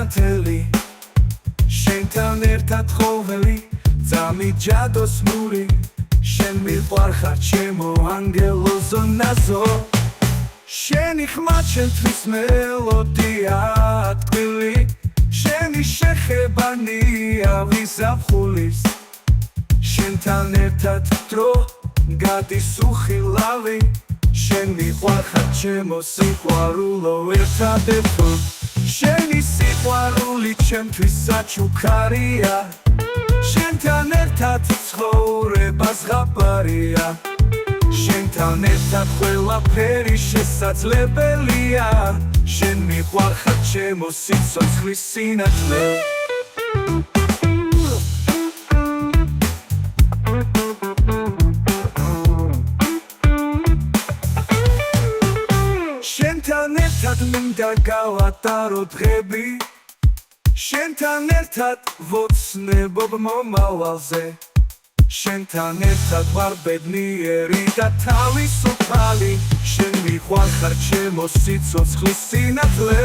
ნათელი შენთან ერთად ყოველი ძამი ჯადოს მური შენ მიყვარხარ ჩემო ანგელო ზონაზო შენი ხმა ჩემთვის მელოდია ტკბილი შენი შეხებანია ვიზაფხულის შენთან ერთად დრო გადის უხილავი შენ მიყვარხარ ჩემო სიყვარულო ერთადერთო შენი სიყვარული ჩემთვის საჩუქარია შენთან ერთად ცხოვრება ზღაპარია შენთან ერთად ყველაფერი შესაძლებელია შენ მიყვარხარ ჩემო სიცოცხლის სინათლე შენთან ერთად მინდა გავატარო დღები შენთან ერთად ვოცნებობ მომავალზე შენთან ერთად ვარ ბედნიერი და თავისუფალი შენ მიყვარხარ ჩემო სიცოცხლის სინათლე